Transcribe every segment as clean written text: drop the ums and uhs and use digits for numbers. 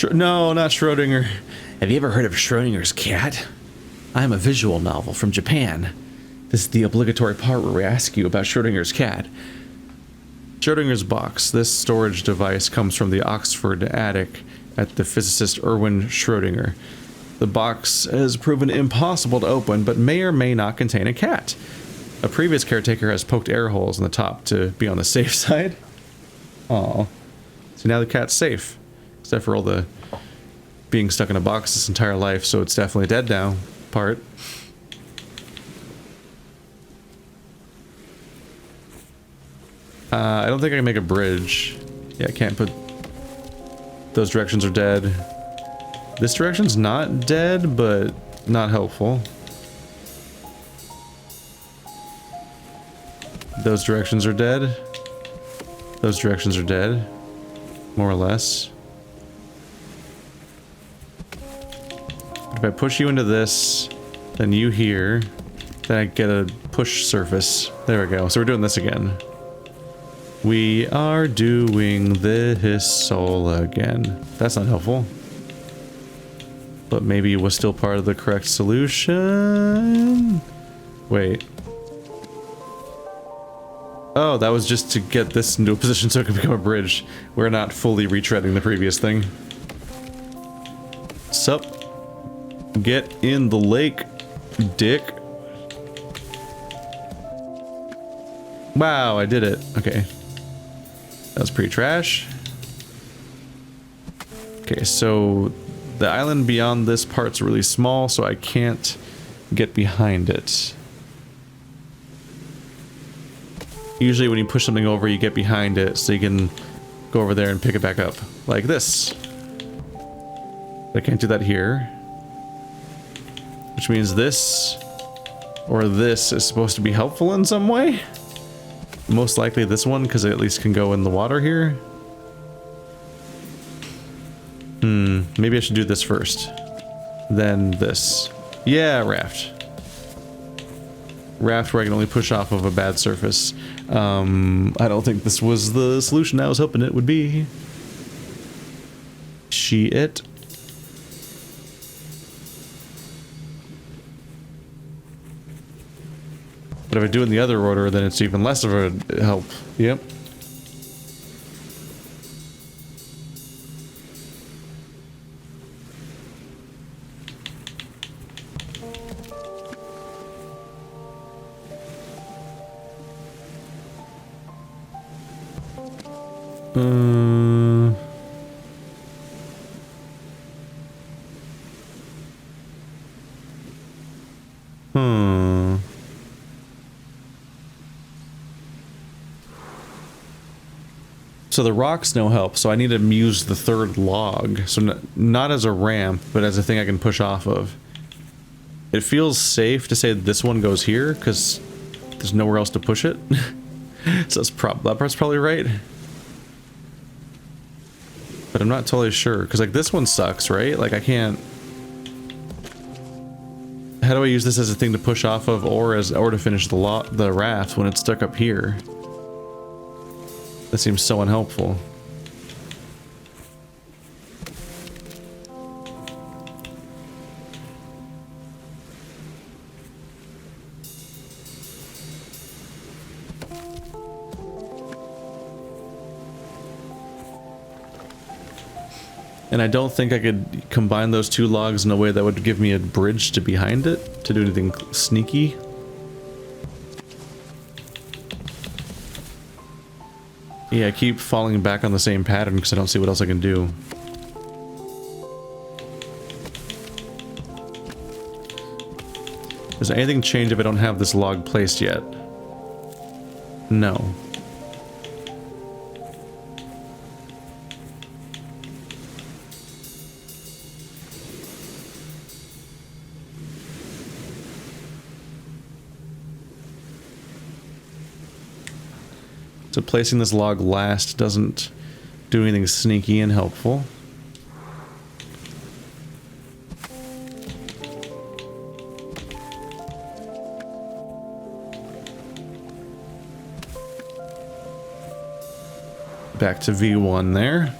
No, not Schrödinger. Have you ever heard of Schrödinger's cat? I'm a visual novel from Japan. This is the obligatory part where we ask you about Schrödinger's cat. Schrödinger's box. This storage device comes from the Oxford attic at the physicist Erwin Schrödinger. The box has proven impossible to open, but may or may not contain a cat. A previous caretaker has poked air holes in the top to be on the safe side. Aww. So now the cat's safe. Except for all the being stuck in a box this entire life, so it's definitely dead now part. I don't think I can make a bridge. Yeah, I can't put... Those directions are dead. This direction's not dead, but not helpful. Those directions are dead. Those directions are dead. More or less. If I push you into this, then you here, then I get a push surface. There we go. So we're doing this again. We are doing this all again. That's not helpful. But maybe it was still part of the correct solution? Wait. Oh, that was just to get this into a position so it can become a bridge. We're not fully retreading the previous thing. Sup? Get in the lake, dick. Wow, I did it. Okay. That was pretty trash. Okay, so the island beyond this part's really small, so I can't get behind it. Usually when you push something over, you get behind it, so you can go over there and pick it back up. Like this. I can't do that here. Which means this or this is supposed to be helpful in some way. Most likely this one, because it at least can go in the water here. Maybe I should do this first. Then this. Yeah, raft. Raft where I can only push off of a bad surface. I don't think this was the solution I was hoping it would be. Shit. But if I do it in the other order, then it's even less of a help. Yep. So the rock's no help, so I need to use the third log. So not as a ramp, but as a thing I can push off of. It feels safe to say this one goes here, because there's nowhere else to push it. So that part's probably right. But I'm not totally sure, because like this one sucks, right? Like I can't... How do I use this as a thing to push off of, or to finish the raft when it's stuck up here? That seems so unhelpful. And I don't think I could combine those two logs in a way that would give me a bridge to behind it, to do anything sneaky. Yeah, I keep falling back on the same pattern because I don't see what else I can do. Does anything change if I don't have this log placed yet? No. So placing this log last doesn't do anything sneaky and helpful. Back to V1 there.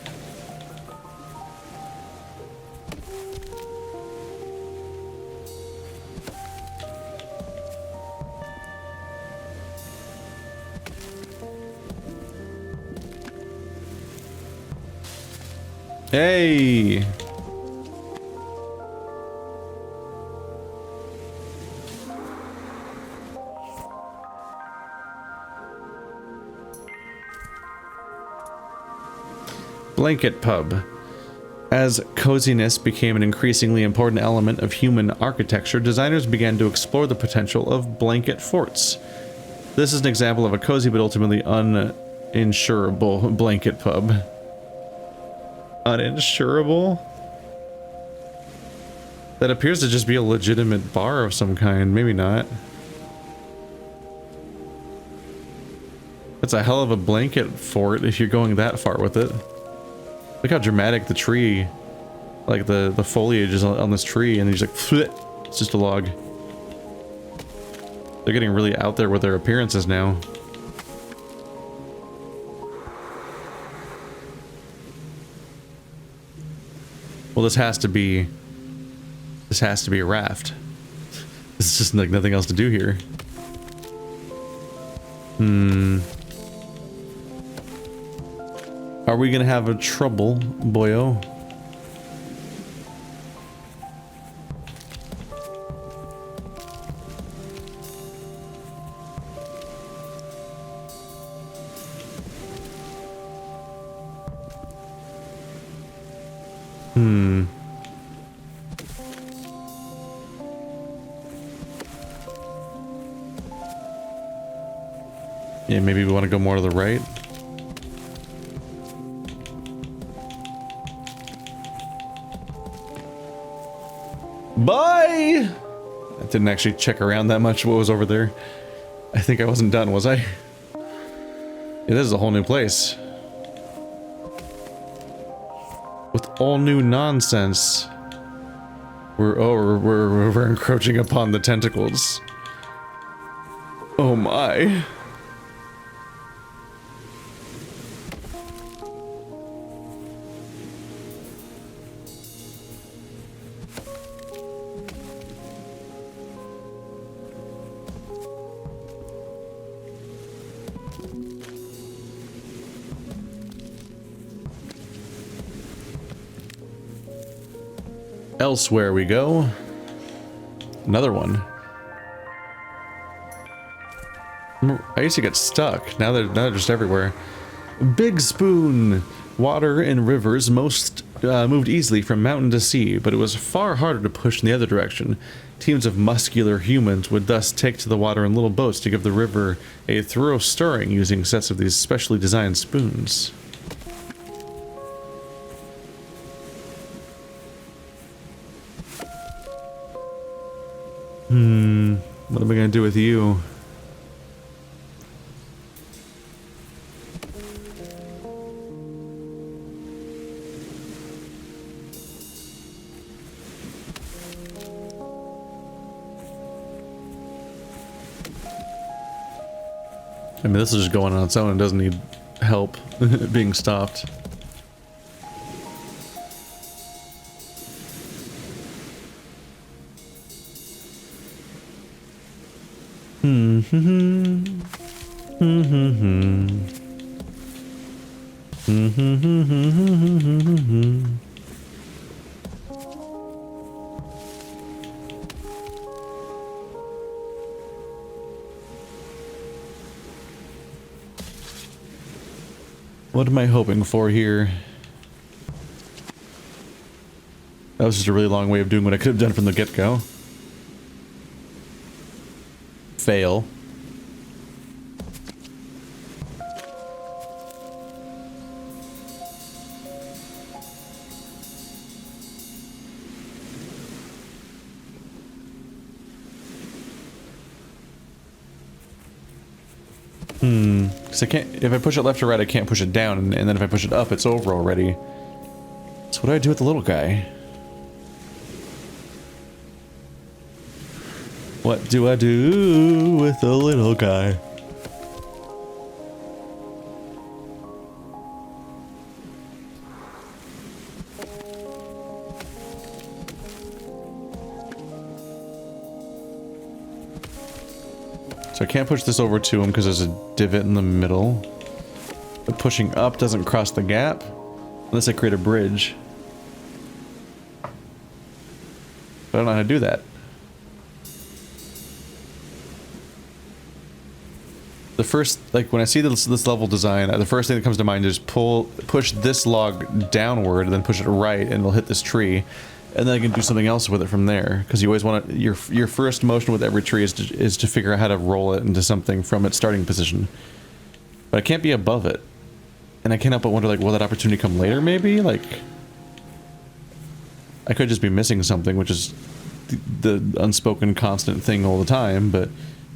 Hey! Blanket pub. As coziness became an increasingly important element of human architecture, designers began to explore the potential of blanket forts. This is an example of a cozy but ultimately uninsurable blanket pub. Uninsurable? That appears to just be a legitimate bar of some kind. Maybe not. That's a hell of a blanket fort if you're going that far with it. Look how dramatic the tree, like the foliage is on this tree, and he's like, Pfft, it's just a log. They're getting really out there with their appearances now. Well, this has to be a raft. There's just like nothing else to do here. Are we gonna have a trouble, boyo? Yeah, maybe we want to go more to the right. Bye! I didn't actually check around that much what was over there. I think I wasn't done, was I? Yeah, this is a whole new place. With all new nonsense. We're encroaching upon the tentacles. Oh my. Elsewhere we go. Another one. I used to get stuck. Now they're just everywhere. Big spoon. Water and rivers moved easily from mountain to sea, but it was far harder to push in the other direction. Teams of muscular humans would thus take to the water in little boats to give the river a thorough stirring using sets of these specially designed spoons. What am I gonna do with you? I mean, this is just going on its own and doesn't need help being stopped. What am I hoping for here? That was just a really long way of doing what I could have done from the get-go. Fail. Because I can't, if I push it left or right, I can't push it down, and then if I push it up, it's over already. So what do I do with the little guy? What do I do with the little guy? So I can't push this over to him because there's a divot in the middle. But pushing up doesn't cross the gap. Unless I create a bridge. But I don't know how to do that. The first, like when I see this level design, the first thing that comes to mind is push this log downward, and then push it right, and it'll hit this tree, and then I can do something else with it from there. Because you always want to, your first motion with every tree is to figure out how to roll it into something from its starting position. But I can't be above it, and I can't help but wonder, like, will that opportunity come later? Maybe, like, I could just be missing something, which is the unspoken constant thing all the time, but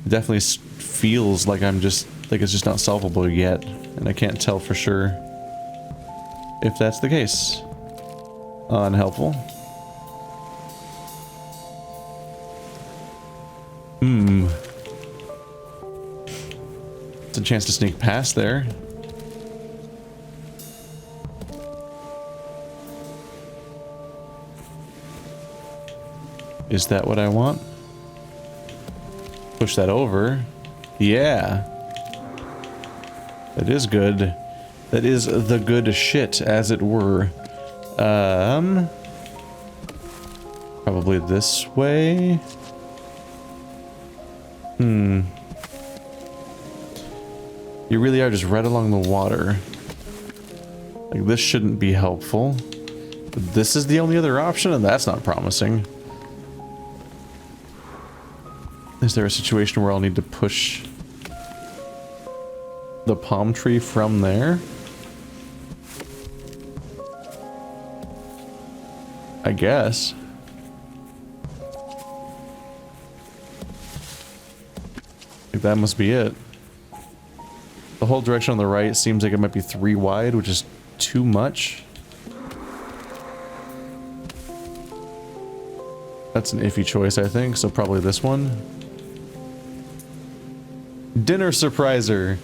it definitely feels like I'm just, like it's just not solvable yet, and I can't tell for sure if that's the case. Unhelpful. It's a chance to sneak past there. Is that what I want? Push that over. Yeah. That is good. That is the good shit, as it were. Probably this way. You really are just right along the water. Like, this shouldn't be helpful. But this is the only other option, and that's not promising. Is there a situation where I'll need to push the palm tree from there? I guess. Like, that must be it. The whole direction on the right seems like it might be 3 wide, which is too much. That's an iffy choice, I think, so probably this one. Dinner surpriser.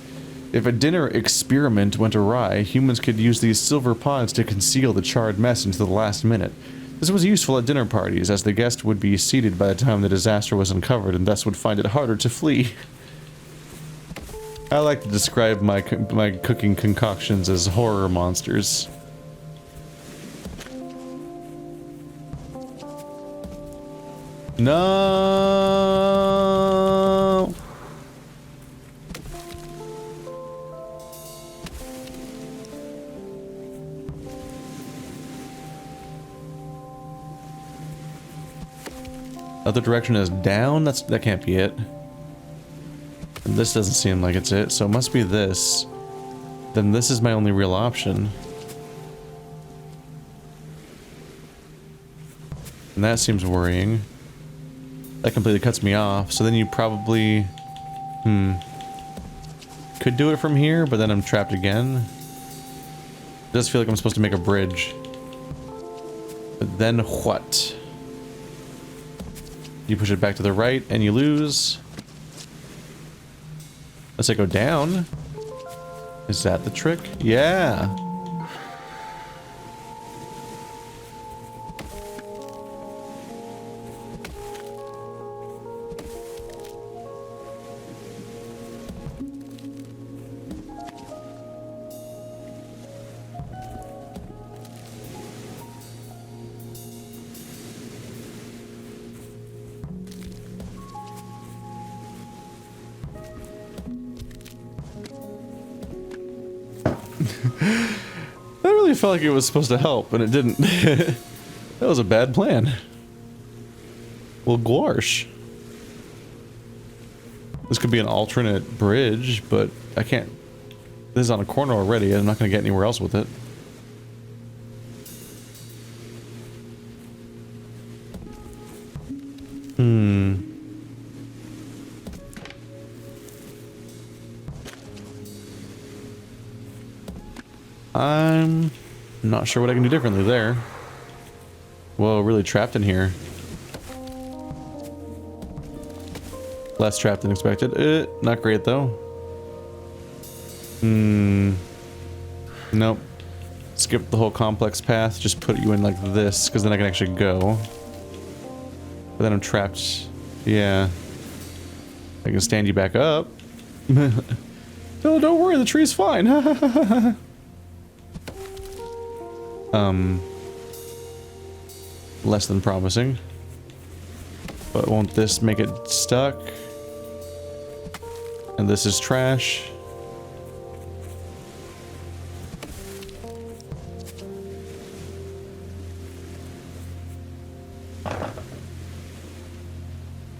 If a dinner experiment went awry, humans could use these silver pods to conceal the charred mess until the last minute. This was useful at dinner parties, as the guest would be seated by the time the disaster was uncovered and thus would find it harder to flee. I like to describe my cooking concoctions as horror monsters. No. Other direction is down? That can't be it. And this doesn't seem like it's it, so it must be this. Then this is my only real option. And that seems worrying. That completely cuts me off, so then you probably... could do it from here, but then I'm trapped again. It does feel like I'm supposed to make a bridge. But then what? You push it back to the right, and you lose. Unless I go down. Is that the trick? Yeah. That really felt like it was supposed to help, and it didn't. That was a bad plan. Well, gosh. This could be an alternate bridge, but I can't... This is on a corner already, I'm not going to get anywhere else with it. I'm not sure what I can do differently there. Whoa, really trapped in here. Less trapped than expected. Not great though. Nope. Skip the whole complex path, just put you in like this, because then I can actually go. But then I'm trapped. Yeah. I can stand you back up. No, don't worry, the tree's fine. Less than promising. But won't this make it stuck? And this is trash.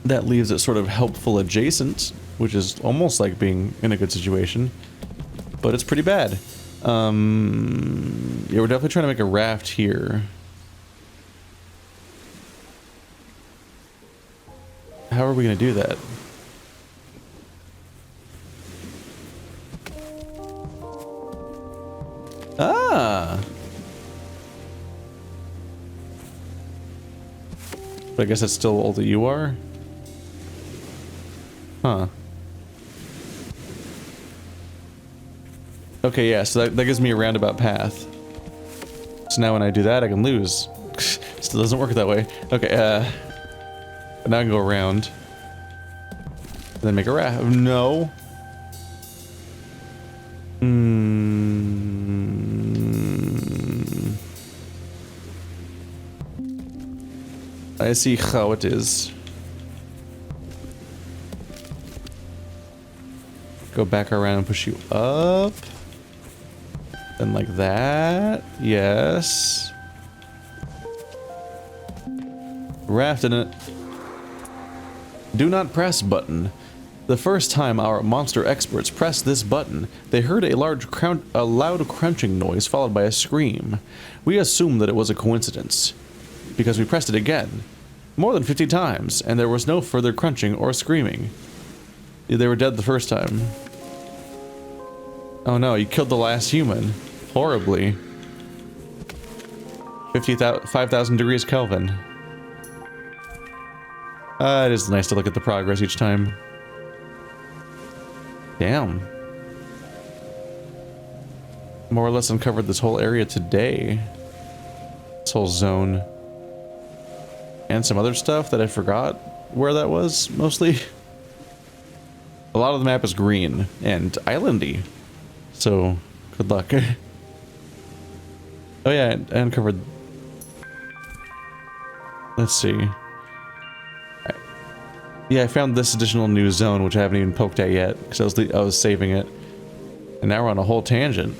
That leaves it sort of helpful adjacent, which is almost like being in a good situation, but it's pretty bad. Yeah, we're definitely trying to make a raft here. How are we going to do that? Ah! But I guess that's still all that you are? Huh. Okay, yeah, so that gives me a roundabout path. So now when I do that, I can lose. Still doesn't work that way. Okay, but now I can go around. And then make a raft. No. I see how it is. Go back around and push you up. Then like that. Yes. Raft in it. Do not press button. The first time our monster experts pressed this button, they heard a loud crunching noise followed by a scream. We assumed that it was a coincidence, because we pressed it again, more than 50 times, and there was no further crunching or screaming. They were dead the first time. Oh no, you killed the last human. Horribly. 5,000 degrees Kelvin. It is nice to look at the progress each time. Damn. More or less uncovered this whole area today. This whole zone. And some other stuff that I forgot where that was, mostly. A lot of the map is green and islandy. So, good luck. Oh yeah, I uncovered... Let's see. Yeah, I found this additional new zone, which I haven't even poked at yet, because I was saving it. And now we're on a whole tangent.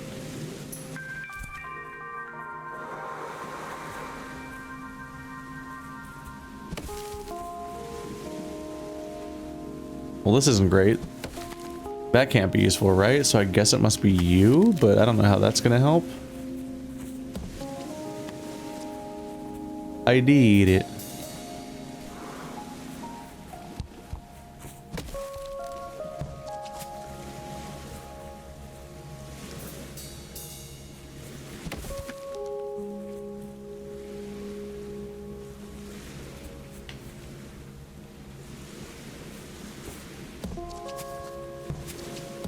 Well, this isn't great. That can't be useful, right? So I guess it must be you, but I don't know how that's gonna help. I need it.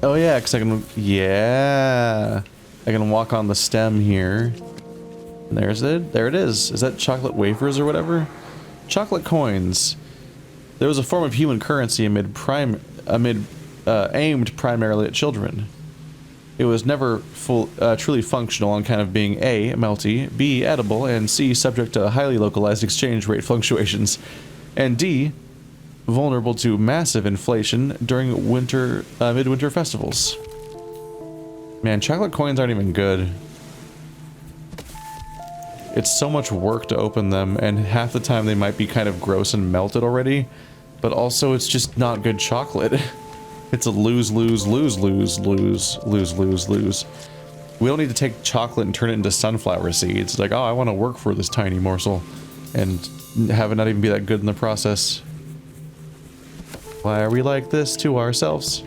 Oh yeah, because I can, yeah, I can walk on the stem here. And there's it. There it is. Is that chocolate wafers or whatever? Chocolate coins. There was a form of human currency aimed primarily at children. It was never truly functional on account of being A, melty, B, edible, and C, subject to highly localized exchange rate fluctuations, and D, vulnerable to massive inflation during midwinter festivals. Man, chocolate coins aren't even good. It's so much work to open them, and half the time they might be kind of gross and melted already, but also it's just not good chocolate. It's a lose, lose, lose, lose, lose, lose, lose, lose. We don't need to take chocolate and turn it into sunflower seeds. Like, oh, I want to work for this tiny morsel, and have it not even be that good in the process. Why are we like this to ourselves?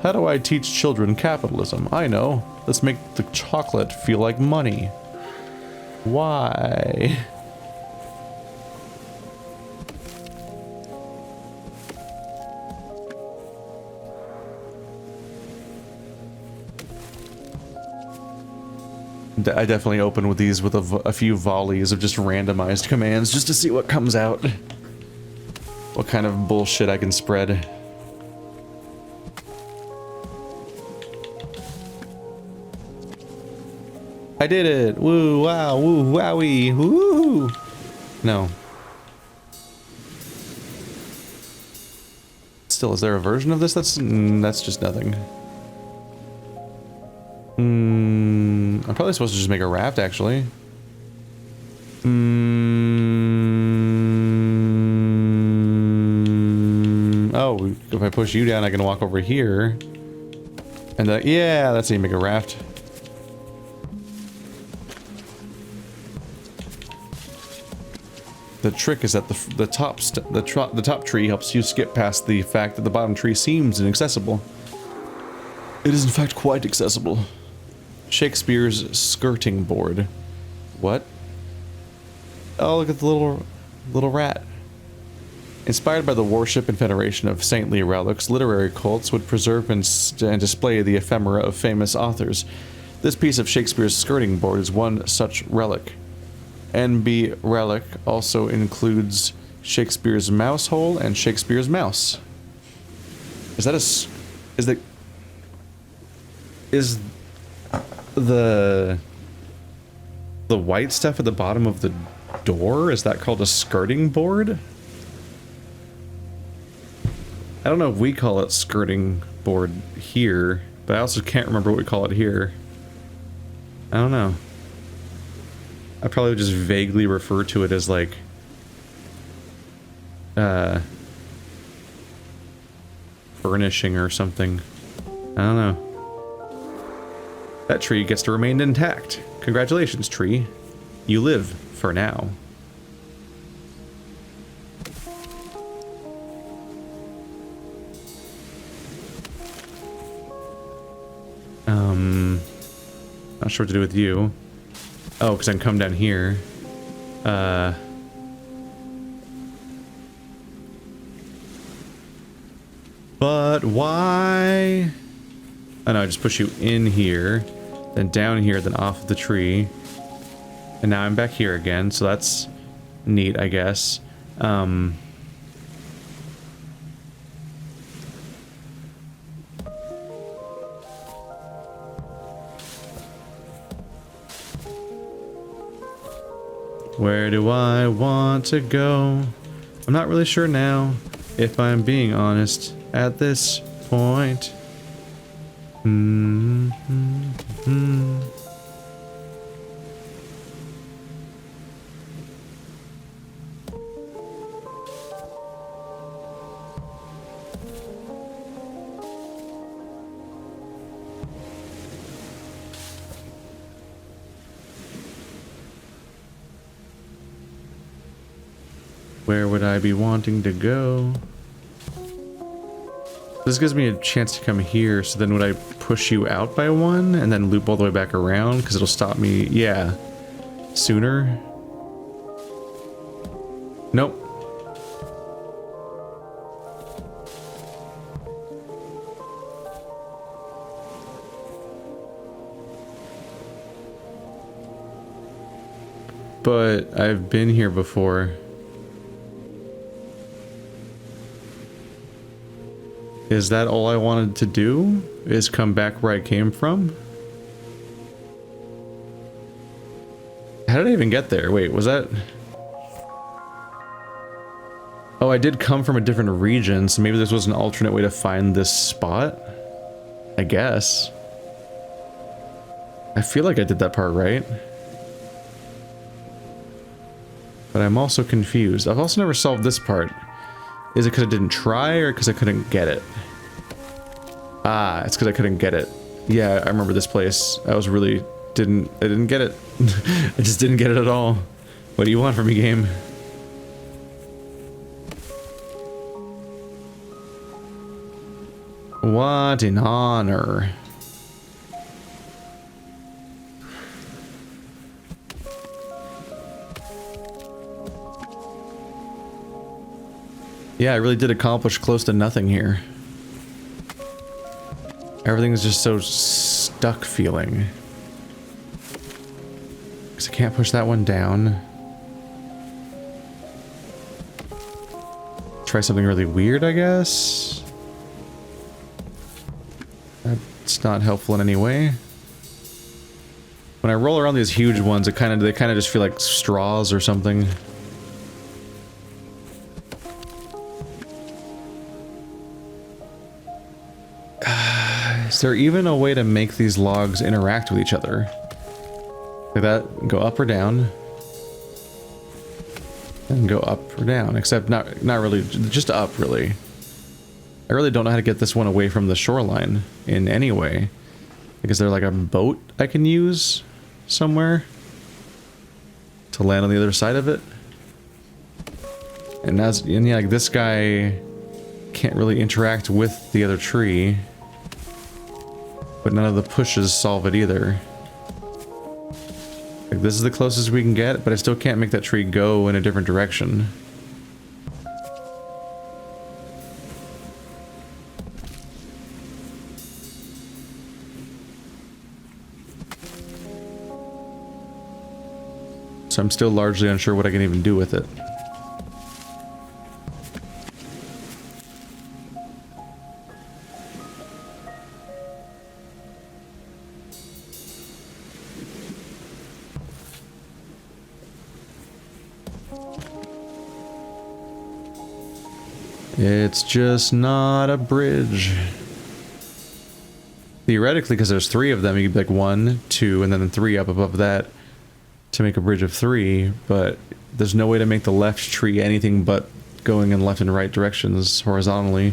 How do I teach children capitalism? I know. Let's make the chocolate feel like money. Why? I definitely open with these with a few volleys of just randomized commands just to see what comes out. What kind of bullshit I can spread. I did it! Woo, wow, woo, wowie, woo! No. Still, is there a version of this that's just nothing? I'm probably supposed to just make a raft, actually. Oh, if I push you down, I can walk over here. And yeah, that's how you make a raft. The trick is that the top tree helps you skip past the fact that the bottom tree seems inaccessible. It is in fact quite accessible. Shakespeare's skirting board. What? Oh, look at the little rat. Inspired by the worship and veneration of saintly relics, literary cults would preserve and display the ephemera of famous authors. This piece of Shakespeare's skirting board is one such relic. NB relic also includes Shakespeare's mouse hole and Shakespeare's mouse. Is that is the white stuff at the bottom of the door, is that called a skirting board? I don't know if we call it skirting board here, but I also can't remember what we call it here. I don't know. I probably would just vaguely refer to it as like furnishing or something. I don't know. That tree gets to remain intact. Congratulations, tree. You live for now. Not sure what to do with you. Oh, because I can come down here. But why? Oh no, I just push you in here, then down here, then off of the tree. And now I'm back here again, so that's neat, I guess. Where do I want to go? I'm not really sure now, if I'm being honest, at this point. Where would I be wanting to go? This gives me a chance to come here, so then would I push you out by one and then loop all the way back around? Because it'll stop me, yeah, sooner? Nope. But I've been here before. Is that all I wanted to do? Is come back where I came from? How did I even get there? Wait, was that... Oh, I did come from a different region, so maybe this was an alternate way to find this spot? I guess. I feel like I did that part right. But I'm also confused. I've also never solved this part. Is it because I didn't try, or because I couldn't get it? Ah, it's because I couldn't get it. Yeah, I remember this place. I didn't get it. I just didn't get it at all. What do you want from me, game? What an honor. Yeah, I really did accomplish close to nothing here. Everything's just so stuck feeling. Because I can't push that one down. Try something really weird, I guess. That's not helpful in any way. When I roll around these huge ones, they kind of just feel like straws or something. Is there even a way to make these logs interact with each other? Like that, go up or down. And go up or down, except not really, just up really. I really don't know how to get this one away from the shoreline in any way. Like, is there like a boat I can use somewhere to land on the other side of it? And yeah, like this guy can't really interact with the other tree, but none of the pushes solve it either. Like, this is the closest we can get, but I still can't make that tree go in a different direction. So I'm still largely unsure what I can even do with it. It's just not a bridge. Theoretically, because there's 3 of them, you could be like 1, 2, and then 3 up above that to make a bridge of 3, but there's no way to make the left tree anything but going in left and right directions horizontally,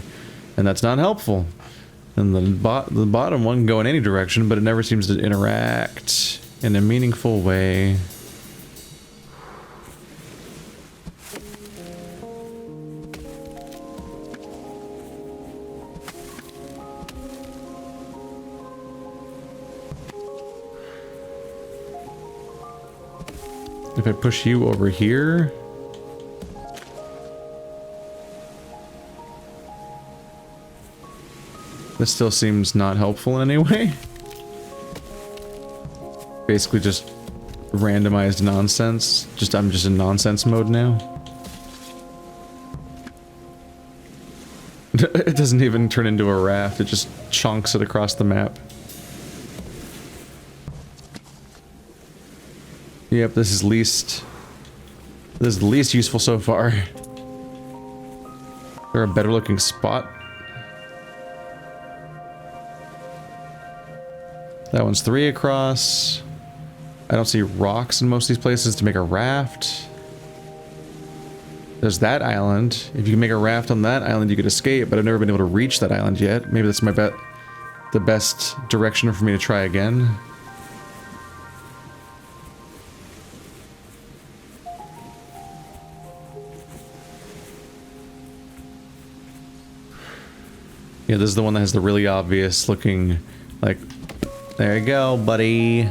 and that's not helpful. And the bottom one can go in any direction, but it never seems to interact in a meaningful way. If I push you over here... This still seems not helpful in any way. Basically just randomized nonsense. I'm just in nonsense mode now. It doesn't even turn into a raft, it just chunks it across the map. Yep, this is the least useful so far. Is there a better looking spot? That one's 3 across. I don't see rocks in most of these places to make a raft. There's that island. If you can make a raft on that island, you could escape, but I've never been able to reach that island yet. Maybe that's the best direction for me to try again. Yeah, this is the one that has the really obvious looking, like, there you go, buddy.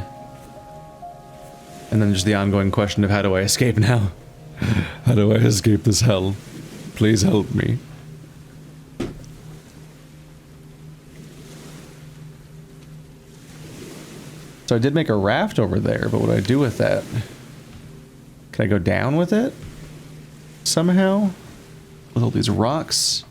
And then just the ongoing question of how do I escape now? How do I escape this hell? Please help me. So I did make a raft over there, but what do I do with that? Can I go down with it? Somehow? With all these rocks?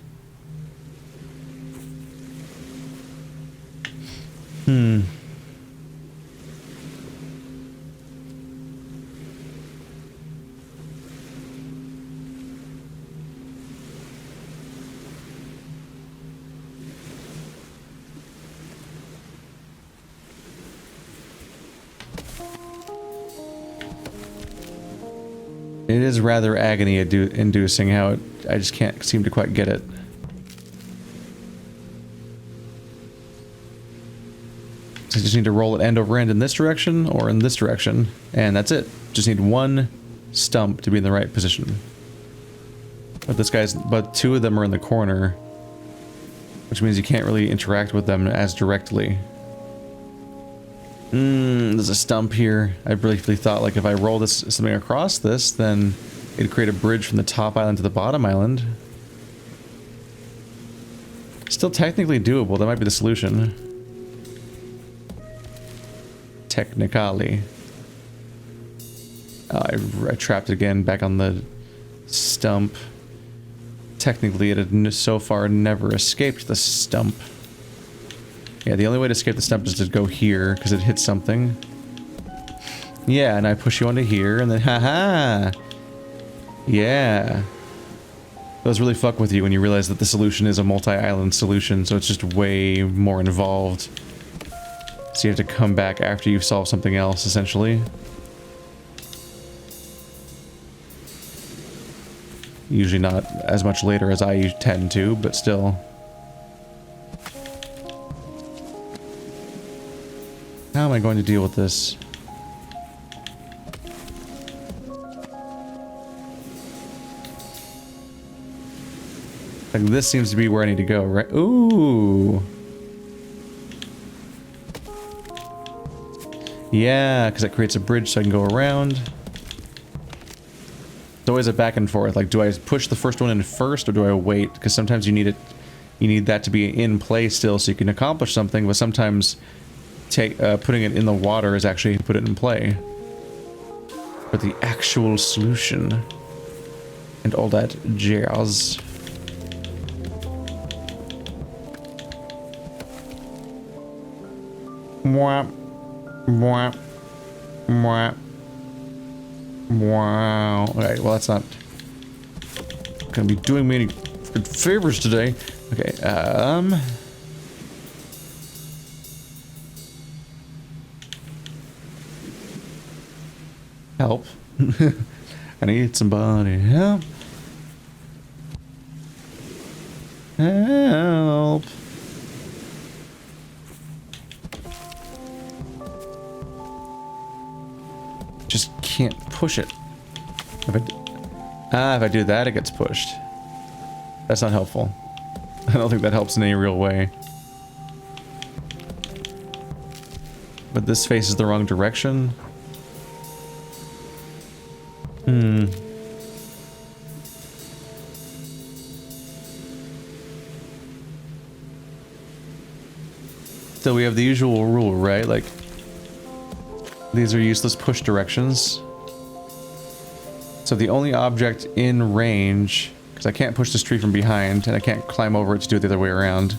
It is rather agony-inducing how I just can't seem to quite get it. So I just need to roll it end over end in this direction or in this direction, and that's it. Just need one stump to be in the right position. But 2 of them are in the corner, which means you can't really interact with them as directly. There's a stump here. I briefly thought, like, if I roll something across this, then it'd create a bridge from the top island to the bottom island. Still technically doable. That might be the solution. Technically. I trapped it again back on the stump. Technically, it had so far never escaped the stump. Yeah, the only way to escape the stump is to go here, because it hits something. Yeah, and I push you onto here, and then haha. Yeah. Those really fuck with you when you realize that the solution is a multi-island solution, so it's just way more involved. So you have to come back after you've solved something else, essentially. Usually not as much later as I tend to, but still. How am I going to deal with this? Like, this seems to be where I need to go, right? Ooh. Yeah, because it creates a bridge so I can go around. It's always a back and forth. Like, do I push the first one in first, or do I wait? Because sometimes you need it, you need that to be in play still so you can accomplish something, but sometimes putting it in the water is actually put it in play. But the actual solution and all that jazz. Mwah. Mwah. Mwah. Wow. Alright, well that's not gonna be doing me any good favors today. Okay, help. I need somebody help. Help. Just can't push it. If I do that, it gets pushed. That's not helpful. I don't think that helps in any real way. But this faces the wrong direction. So we have the usual rule, right? Like, these are useless push directions. So the only object in range, because I can't push this tree from behind, and I can't climb over it to do it the other way around.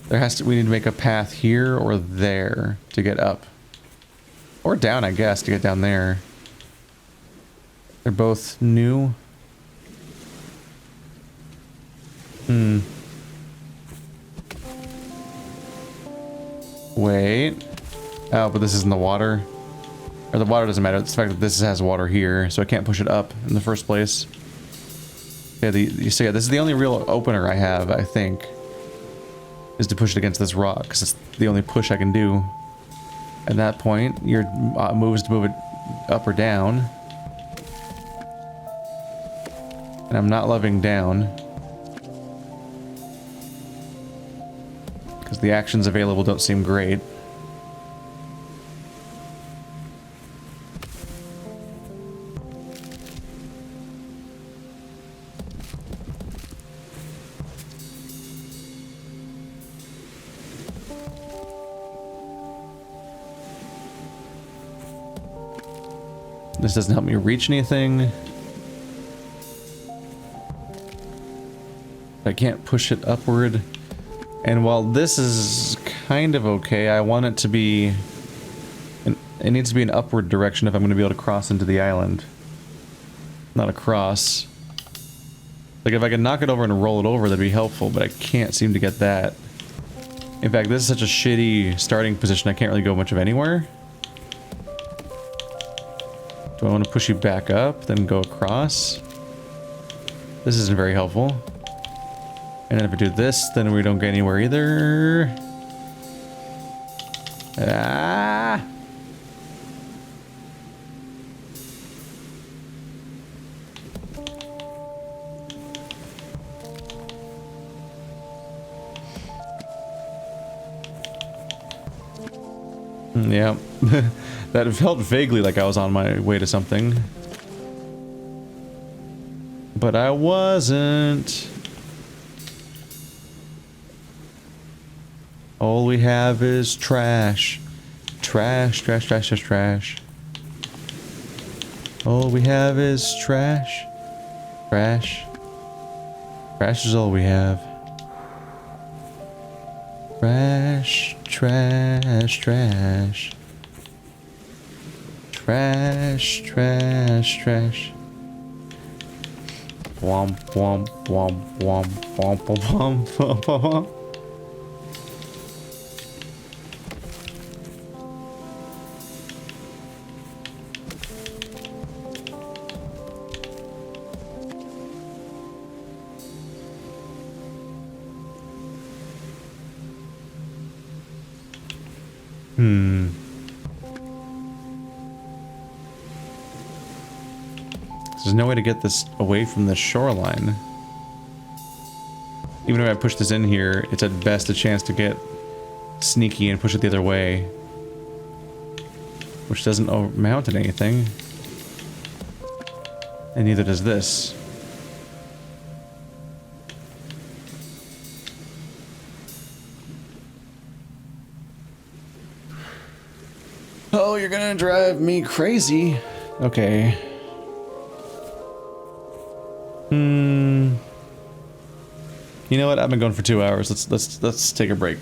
We need to make a path here or there to get up. Or down, I guess, to get down there. They're both new. Wait. Oh, but this is in the water. Or the water doesn't matter. It's the fact that this has water here, so I can't push it up in the first place. Yeah, so yeah, this is the only real opener I have, I think. Is to push it against this rock, because it's the only push I can do. At that point, your move is to move it up or down. And I'm not loving down. Because the actions available don't seem great. This doesn't help me reach anything. I can't push it upward. And while this is kind of okay, I want it to be... It needs to be an upward direction if I'm going to be able to cross into the island. Not across. Like, if I could knock it over and roll it over, that'd be helpful, but I can't seem to get that. In fact, this is such a shitty starting position, I can't really go much of anywhere. Do I want to push you back up, then go across? This isn't very helpful. And then if I do this, then we don't get anywhere either. Ah! Yeah. That felt vaguely like I was on my way to something. But I wasn't. All we have is trash. Trash, trash, trash, trash, trash. All we have is trash. Trash. Trash is all we have. Trash, Trash, trash. Trash, trash, trash. Womp, womp, womp, womp, womp, womp, womp, womp, womp. There's no way to get this away from the shoreline. Even if I push this in here, it's at best a chance to get sneaky and push it the other way. Which doesn't amount to anything. And neither does this. Oh, you're gonna drive me crazy. Okay. You know what? I've been going for 2 hours. Let's take a break.